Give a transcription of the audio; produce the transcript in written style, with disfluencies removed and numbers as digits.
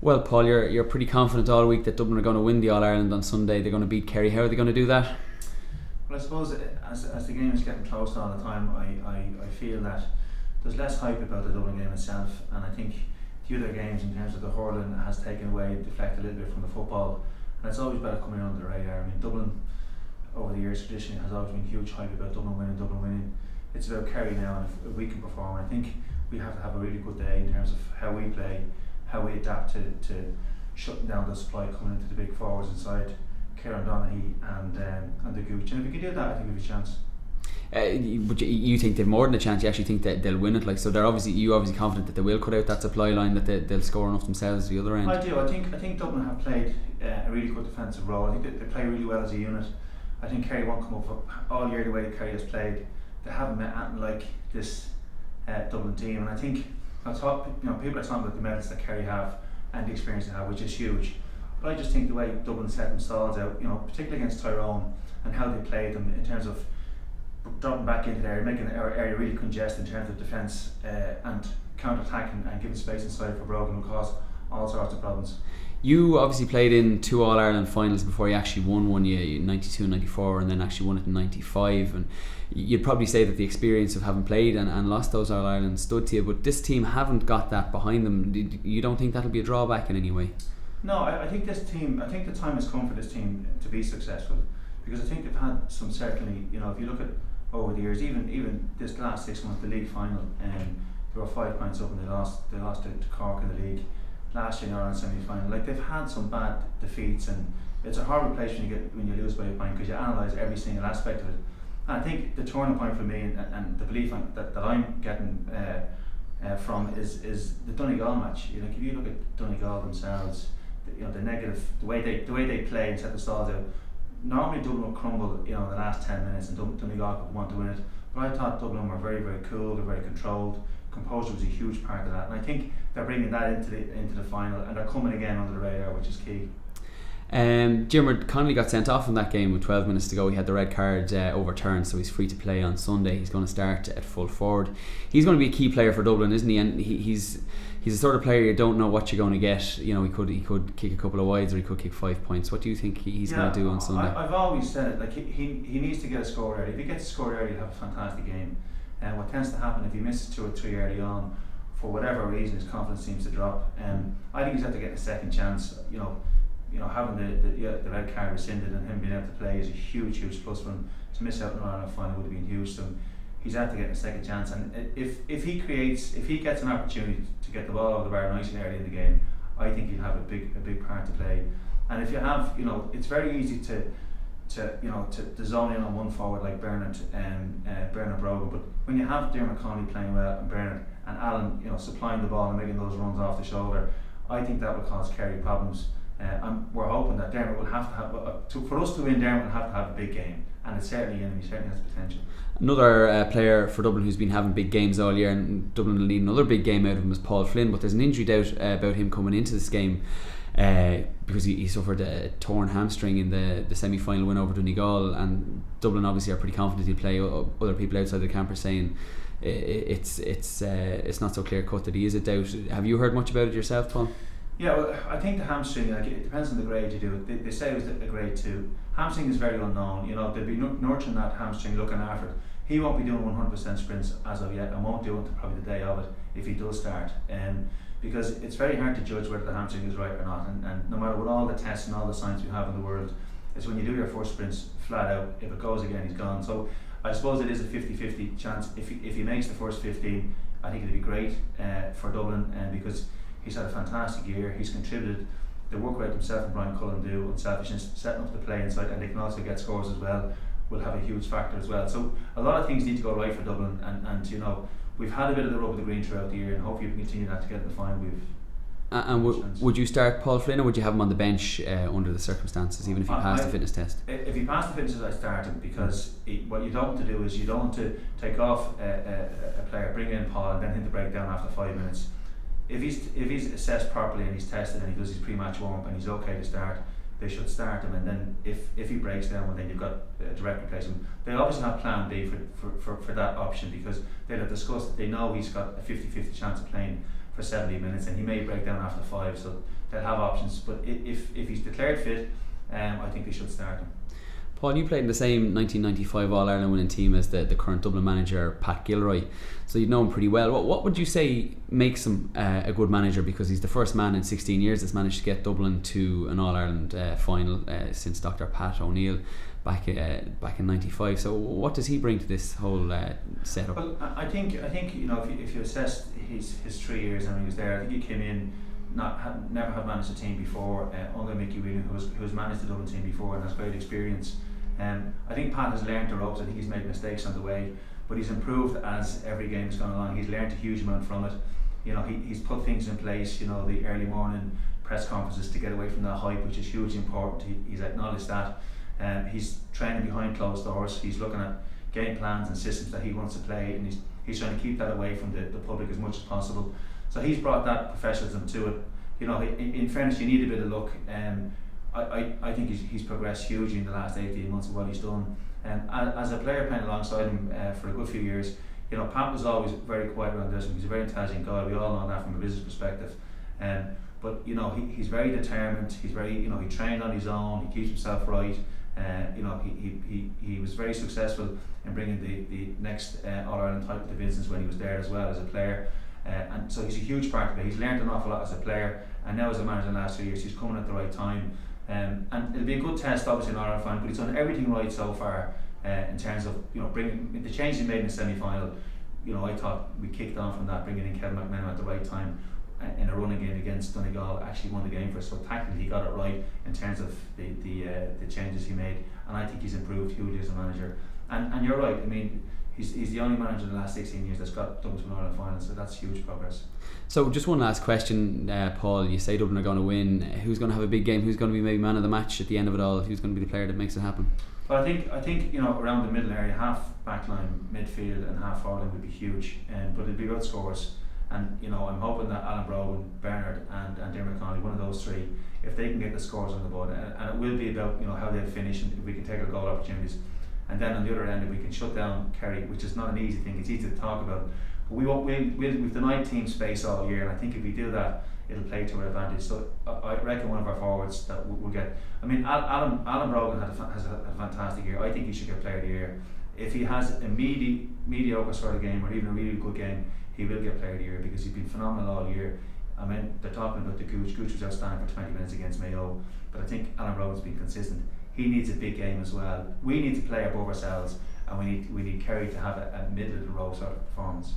Well, Paul, you're pretty confident all week that Dublin are going to win the All-Ireland on Sunday. They're going to beat Kerry. How are they going to do that? Well, I suppose as the game is getting closer all the time, I feel that there's less hype about the Dublin game itself, and I think the other games in terms of the hurling has taken away, deflected a little bit from the football, and it's always better coming under the radar. I mean, Dublin over the years traditionally has always been huge hype about Dublin winning. It's about Kerry now, and if we can perform, I think we have to have a really good day in terms of how we play, how we adapt to shutting down the supply coming into the big forwards inside Kerry and the Gooch. And if we can do that, I think we have a chance. But you think they've more than a chance? You actually think that they'll win it? Like, so you're obviously confident that they will cut out that supply line, that they'll score enough themselves at the other end? I do. I think Dublin have played a really good defensive role. I think they play really well as a unit. I think Kerry won't come up all year the way Kerry has played. They haven't met anything like this Dublin team, and I think people are talking about the medals that Kerry have and the experience they have, which is huge. But I just think the way Dublin set themselves out, particularly against Tyrone, and how they played them in terms of dropping back into there, making the area really congested in terms of defence and counter-attacking and giving space inside for Brogan will cause all sorts of problems. You obviously played in 2 All-Ireland finals before you actually won one, you 92, 94, and then actually won it in 95, and you'd probably say that the experience of having played and lost those All-Irelands stood to you, but this team haven't got that behind them. You don't think that'll be a drawback in any way? No, I think this team, I think the time has come for this team to be successful, because I think they've had some, certainly, if you look at over the years, even this last 6 months, the league final, they were 5 points up and they lost to Cork in the league. Last year in the Ireland semi-final, like, they've had some bad defeats, and it's a horrible place when you lose by a point, because you analyse every single aspect of it. And I think the turning point for me and the belief that I'm getting from is the Donegal match. If you look at Donegal themselves, the negative, the way they play and set the stalls out. Normally Dublin will crumble, in the last 10 minutes, and Donegal would want to win it. But I thought Dublin were very, very cool. They're very controlled. Composure was a huge part of that, and I think they're bringing that into the final, and they're coming again under the radar, which is key. Jimmer Connolly got sent off in that game with 12 minutes to go. He had the red card overturned, so he's free to play on Sunday. He's going to start at full forward. He's going to be a key player for Dublin, isn't he? And he's the sort of player you don't know what you're going to get. He could kick a couple of wides, or he could kick 5 points. What do you think he's going to do on Sunday? I've always said it, like, he needs to get a score early. If he gets a score early, he'll have a fantastic game. And what tends to happen if he misses 2 or 3 early on, for whatever reason, his confidence seems to drop. I think he's had to get a second chance. Having the red card rescinded and him being able to play is a huge plus for him. To miss out on an Ireland final would have been huge. So he's had to get a second chance. And if he gets an opportunity to get the ball over the bar nice and early in the game, I think he'll have a big part to play. And if you have, it's very easy to zone in on one forward like Bernard Brogan, but when you have Dermot Connolly playing well and Bernard and Alan, supplying the ball and making those runs off the shoulder, I think that will cause Kerry problems. And we're hoping that Dermot will have to have, for us to win, Dermot will have to have a big game, and it's certainly in him. He certainly has potential. Another player for Dublin who's been having big games all year, and Dublin will need another big game out of him, is Paul Flynn, but there's an injury doubt about him coming into this game. Because he suffered a torn hamstring in the semi-final win over Donegal, and Dublin obviously are pretty confident he'll play. Other people outside the camp are saying it's not so clear cut that he is a doubt. Have you heard much about it yourself, Paul? Yeah, well, I think the hamstring, it depends on the grade you do it. They say it was a grade 2. Hamstring is very unknown. They'll be nurturing that hamstring, looking after it. He won't be doing 100% sprints as of yet, and won't do it until probably the day of it if he does start. Because it's very hard to judge whether the hamstring is right or not, and no matter what all the tests and all the science we have in the world, it's when you do your first sprints flat out, if it goes again, he's gone. So I suppose it is a 50-50 chance. If he makes the first 15, I think it'll be great for Dublin, because he's had a fantastic year. He's contributed. The work rate himself and Brian Cullen do on selfishness, setting up the play inside, and they can also get scores as well, will have a huge factor as well. So a lot of things need to go right for Dublin, and we've had a bit of the rub of the green throughout the year, and hopefully we can continue that to get in the final. Would you start Paul Flynn, or would you have him on the bench under the circumstances, even if he passed the fitness test? If he passed the fitness test, I'd start him, because what you don't want to do is you don't want to take off a player, bring in Paul, and then hit the breakdown after 5 minutes. If he's assessed properly and he's tested and he does his pre-match warm-up and he's okay to start, they should start him. And then if he breaks down, well, then you've got a direct replacement. They obviously have plan B for that option, because they'll have discussed that they know he's got a 50-50 chance of playing for 70 minutes, and he may break down after 5, so they'll have options. But if he's declared fit, I think they should start him. Paul, you played in the same 1995 All-Ireland winning team as the current Dublin manager, Pat Gilroy, so you know him pretty well. What would you say makes him a good manager? Because he's the first man in 16 years that's managed to get Dublin to an All-Ireland final since Dr. Pat O'Neill back in 95. So what does he bring to this whole setup? Well, I think you know, if you assess his 3 years when he was there, I think he came in never had managed a team before, under Mickey Whelan, who has managed the Dublin team before and has great experience. I think Pat has learned the ropes. I think he's made mistakes on the way, but he's improved as every game has gone along. He's learned a huge amount from it. You know, he's put things in place. You know, the early morning press conferences to get away from that hype, which is hugely important. He's acknowledged that. He's training behind closed doors. He's looking at game plans and systems that he wants to play, and he's trying to keep that away from the public as much as possible. So he's brought that professionalism to it. You know, in fairness, you need a bit of luck. I think he's progressed hugely in the last 18 months of what he's done. As a player playing alongside him for a good few years, you know, Pat was always very quiet around this. He's a very intelligent guy. We all know that from a business perspective. But you know, he's very determined. He's very, you know, he trained on his own. He keeps himself right. You know, he was very successful in bringing the next All-Ireland title to business when he was there as well as a player. And so he's a huge part of it. He's learned an awful lot as a player, and now as a manager in the last 2 years, he's coming at the right time. And it'll be a good test, obviously, in Ireland final, but he's done everything right so far in terms of, you know, bringing the change he made in the semi-final. You know, I thought we kicked on from that, bringing in Kevin McMenamin at the right time in a running game against Donegal, actually won the game for us. So tactically, he got it right in terms of the changes he made, and I think he's improved hugely as a manager. And you're right. I mean, he's the only manager in the last 16 years that's got Dublin to an Ireland final, so that's huge progress. So just one last question, Paul. You say Dublin are going to win. Who's going to have a big game? Who's going to be maybe man of the match at the end of it all? Who's going to be the player that makes it happen? Well, I think you know, around the middle area, half backline, midfield, and half forward would be huge. But it'd be about scores. And you know, I'm hoping that Alan Brogan, Bernard, and Dermot Connolly, one of those three, if they can get the scores on the board, and it will be about, you know, how they finish and if we can take our goal opportunities. And then on the other end, if we can shut down Kerry, which is not an easy thing, it's easy to talk about, but we've denied team space all year, and I think if we do that, it'll play to our advantage. So I reckon one of our forwards that we'll get. I mean, Alan Brogan has a fantastic year. I think he should get Player of the Year. If he has a mediocre sort of game or even a really good game, he will get Player of the Year because he's been phenomenal all year. I mean, they're talking about the Gooch. Gooch was outstanding for 20 minutes against Mayo, but I think Alan Brogan's been consistent. He needs a big game as well. We need to play above ourselves, and we need Kerry to have a middle of the road sort of performance.